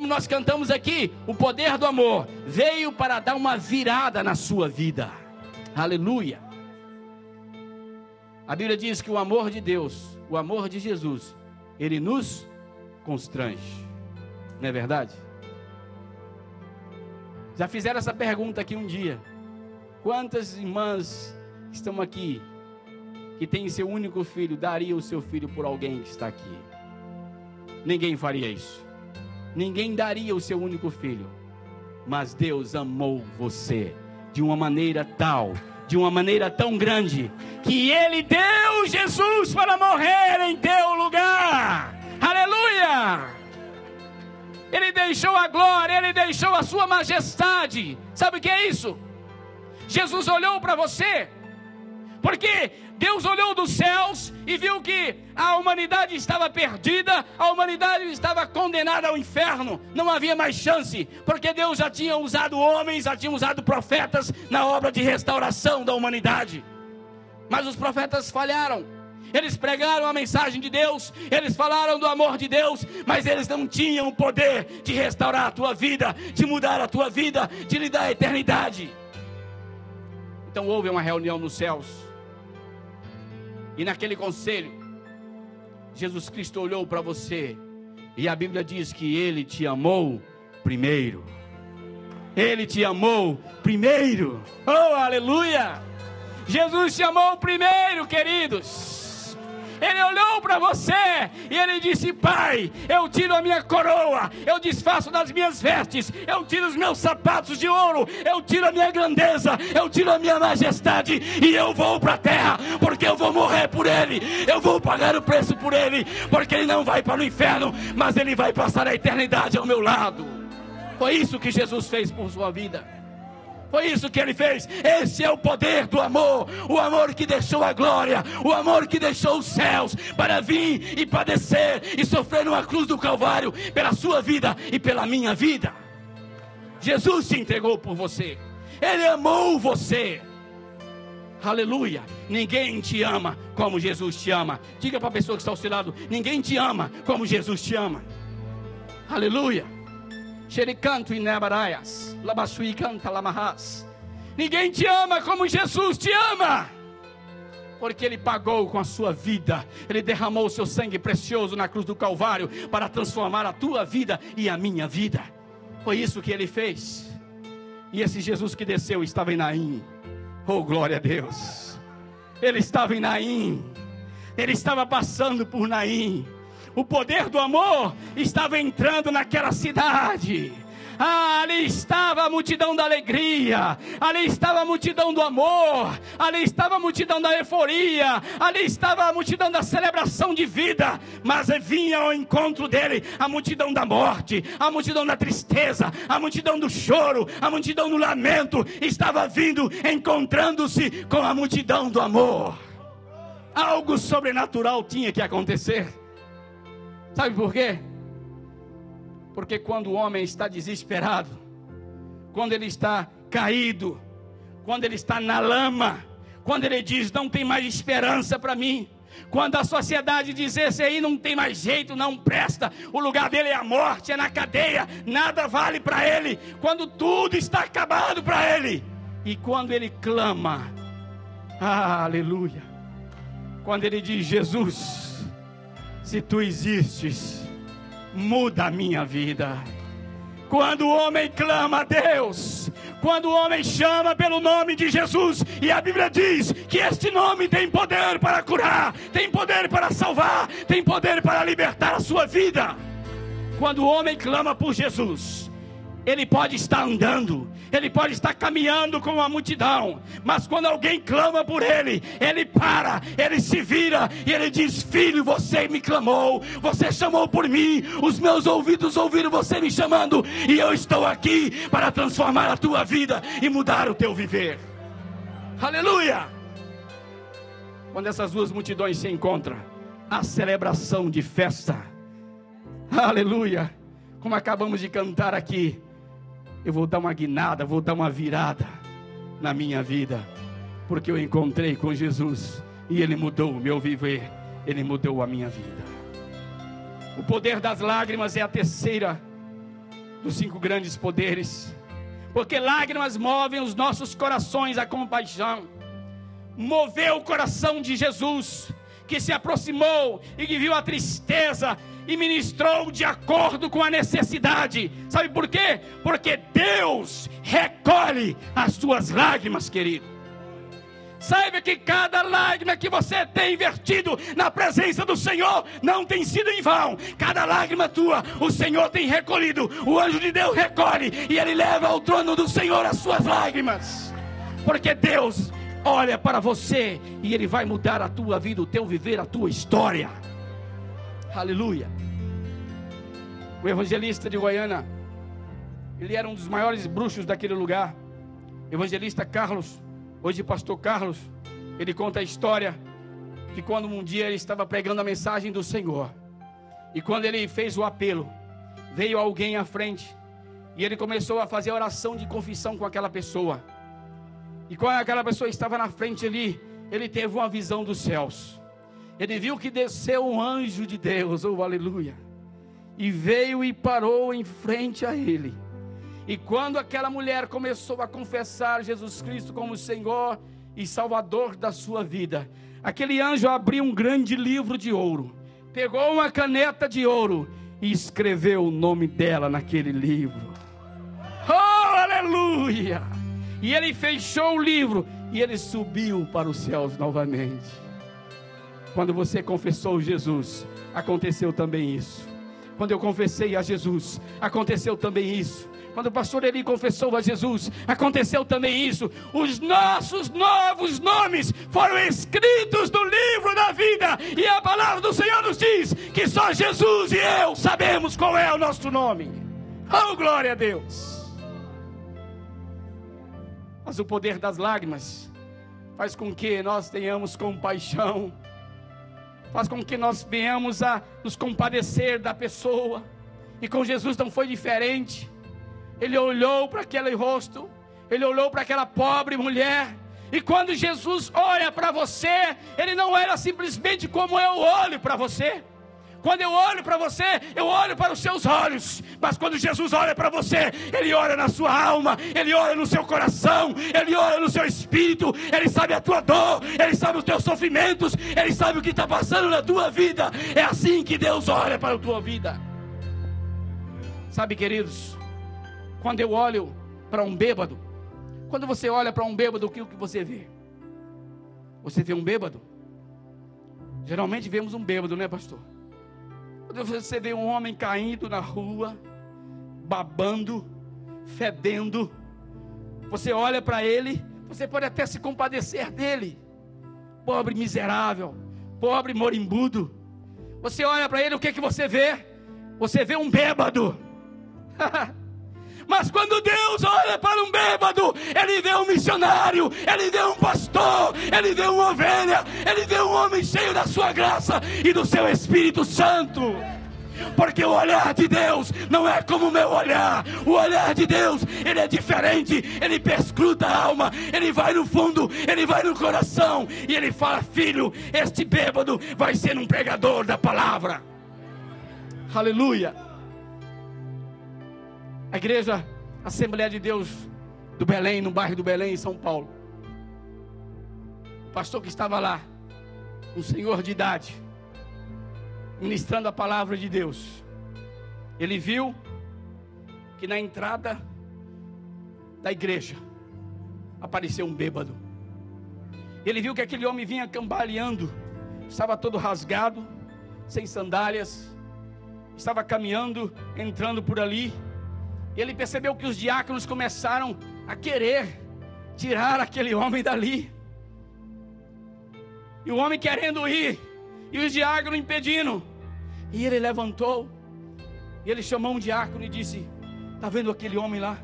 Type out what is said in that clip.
como nós cantamos aqui, o poder do amor veio para dar uma virada na sua vida. Aleluia. A Bíblia diz que o amor de Deus, o amor de Jesus, ele nos constrange. Não é verdade? Já fizeram essa pergunta aqui um dia. Quantas irmãs estão aqui que têm seu único filho, daria o seu filho por alguém que está aqui? Ninguém faria isso. Ninguém daria o seu único filho. Mas Deus amou você de uma maneira tal, de uma maneira tão grande, que Ele deu Jesus para morrer em teu lugar. Aleluia! Ele deixou a glória, Ele deixou a sua majestade. Sabe o que é isso? Jesus olhou para você, porque Deus olhou dos céus e viu que a humanidade estava perdida, a humanidade estava condenada ao inferno, não havia mais chance, porque Deus já tinha usado homens, já tinha usado profetas na obra de restauração da humanidade. Mas os profetas falharam. Eles pregaram a mensagem de Deus, eles falaram do amor de Deus, mas eles não tinham o poder de restaurar a tua vida, de mudar a tua vida, de lhe dar a eternidade. Então houve uma reunião nos céus, e naquele conselho, Jesus Cristo olhou para você, e a Bíblia diz que Ele te amou primeiro. Ele te amou primeiro. Oh, aleluia! Jesus te amou primeiro, queridos. Ele olhou para você e Ele disse: Pai, eu tiro a minha coroa, eu desfaço das minhas vestes, eu tiro os meus sapatos de ouro, eu tiro a minha grandeza, eu tiro a minha majestade, e eu vou para a terra, porque eu vou morrer por Ele, eu vou pagar o preço por Ele, porque Ele não vai para o inferno, mas Ele vai passar a eternidade ao meu lado. Foi isso que Jesus fez por sua vida. Foi isso que Ele fez. Esse é o poder do amor. O amor que deixou a glória, o amor que deixou os céus para vir e padecer e sofrer numa cruz do Calvário pela sua vida e pela minha vida. Jesus se entregou por você. Ele amou você. Aleluia. Ninguém te ama como Jesus te ama. Diga para a pessoa que está ao seu lado: ninguém te ama como Jesus te ama. Aleluia. Xericanto e nebaraias, labachui canta lamarras. Ninguém te ama como Jesus te ama, porque Ele pagou com a sua vida. Ele derramou o seu sangue precioso na cruz do Calvário para transformar a tua vida e a minha vida. Foi isso que Ele fez. E esse Jesus que desceu estava em Naim. Oh, glória a Deus. Ele estava em Naim. Ele estava passando por Naim. O poder do amor estava entrando naquela cidade. Ali estava a multidão da alegria, ali estava a multidão do amor, ali estava a multidão da euforia, ali estava a multidão da celebração de vida. Mas vinha ao encontro dele a multidão da morte, a multidão da tristeza, a multidão do choro, a multidão do lamento. Estava vindo, encontrando-se com a multidão do amor. Algo sobrenatural tinha que acontecer. Sabe por quê? Porque quando o homem está desesperado, quando ele está caído, quando ele está na lama, quando ele diz: não tem mais esperança para mim, quando a sociedade diz: esse aí não tem mais jeito, não presta, o lugar dele é a morte, é na cadeia, nada vale para ele, quando tudo está acabado para ele, e quando ele clama, aleluia, quando ele diz: Jesus, se tu existes, muda a minha vida. Quando o homem clama a Deus, quando o homem chama pelo nome de Jesus, e a Bíblia diz que este nome tem poder para curar, tem poder para salvar, tem poder para libertar a sua vida. Quando o homem clama por Jesus, ele pode estar andando, ele pode estar caminhando com a multidão, mas quando alguém clama por ele, ele para, ele se vira e ele diz: filho, você me clamou, você chamou por mim, os meus ouvidos ouviram você me chamando, e eu estou aqui para transformar a tua vida e mudar o teu viver. Aleluia! Quando essas duas multidões se encontram, a celebração de festa, aleluia, como acabamos de cantar aqui. Eu vou dar uma guinada, vou dar uma virada na minha vida, porque eu encontrei com Jesus e Ele mudou o meu viver, Ele mudou a minha vida. O poder das lágrimas é a terceira dos 5 grandes poderes. Porque lágrimas movem os nossos corações à compaixão. Moveu o coração de Jesus, que se aproximou e que viu a tristeza e ministrou de acordo com a necessidade. Sabe por quê? Porque Deus recolhe as suas lágrimas, querido. Saiba que cada lágrima que você tem vertido na presença do Senhor não tem sido em vão. Cada lágrima tua, o Senhor tem recolhido. O anjo de Deus recolhe e ele leva ao trono do Senhor as suas lágrimas. Porque Deus olha para você e ele vai mudar a tua vida, o teu viver, a tua história. Aleluia. O evangelista de Goiânia, ele era um dos maiores bruxos daquele lugar. Evangelista Carlos, hoje pastor Carlos, ele conta a história que quando um dia ele estava pregando a mensagem do Senhor, e quando ele fez o apelo, veio alguém à frente, e ele começou a fazer a oração de confissão com aquela pessoa. E quando aquela pessoa estava na frente ali, ele teve uma visão dos céus. Ele viu que desceu um anjo de Deus, oh aleluia, e veio e parou em frente a ele. E quando aquela mulher começou a confessar Jesus Cristo como Senhor e Salvador da sua vida, aquele anjo abriu um grande livro de ouro, pegou uma caneta de ouro e escreveu o nome dela naquele livro. Oh, aleluia! E ele fechou o livro e ele subiu para os céus novamente. Quando você confessou Jesus, aconteceu também isso. Quando eu confessei a Jesus, aconteceu também isso. Quando o pastor Eli confessou a Jesus, aconteceu também isso. Os nossos novos nomes foram escritos no livro da vida. E a palavra do Senhor nos diz que só Jesus e eu sabemos qual é o nosso nome. Oh, glória a Deus! Mas o poder das lágrimas faz com que nós tenhamos compaixão, faz com que nós venhamos a nos compadecer da pessoa. E com Jesus não foi diferente. Ele olhou para aquele rosto, ele olhou para aquela pobre mulher, e quando Jesus olha para você, ele não olha simplesmente como eu olho para você. Quando eu olho para você, eu olho para os seus olhos. Mas quando Jesus olha para você, ele olha na sua alma, ele olha no seu coração, ele olha no seu espírito. Ele sabe a tua dor, ele sabe os teus sofrimentos, ele sabe o que está passando na tua vida. É assim que Deus olha para a tua vida. Sabe, queridos, quando eu olho para um bêbado, quando você olha para um bêbado, o que você vê? Você vê um bêbado? Geralmente vemos um bêbado, né, pastor? Quando você vê um homem caindo na rua, babando, fedendo, você olha para ele, você pode até se compadecer dele. Pobre miserável, pobre moribundo. Você olha para ele, o que você vê? Você vê um bêbado. Mas quando Deus olha para um bêbado, ele vê um missionário, ele vê um pastor, ele vê uma ovelha, ele vê um homem cheio da sua graça e do seu Espírito Santo. Porque o olhar de Deus não é como o meu olhar. O olhar de Deus, ele é diferente. Ele perscruta a alma, ele vai no fundo, ele vai no coração, e ele fala: filho, este bêbado vai ser um pregador da palavra. Aleluia. A igreja Assembleia de Deus do Belém, no bairro do Belém, em São Paulo, o pastor que estava lá, um senhor de idade, ministrando a palavra de Deus, ele viu que na entrada da igreja apareceu um bêbado. Ele viu que aquele homem vinha cambaleando, estava todo rasgado, sem sandálias, estava caminhando, entrando por ali. Ele percebeu que os diáconos começaram a querer tirar aquele homem dali. E o homem querendo ir, e os diáconos impedindo. E ele levantou, e ele chamou um diácono e disse: está vendo aquele homem lá?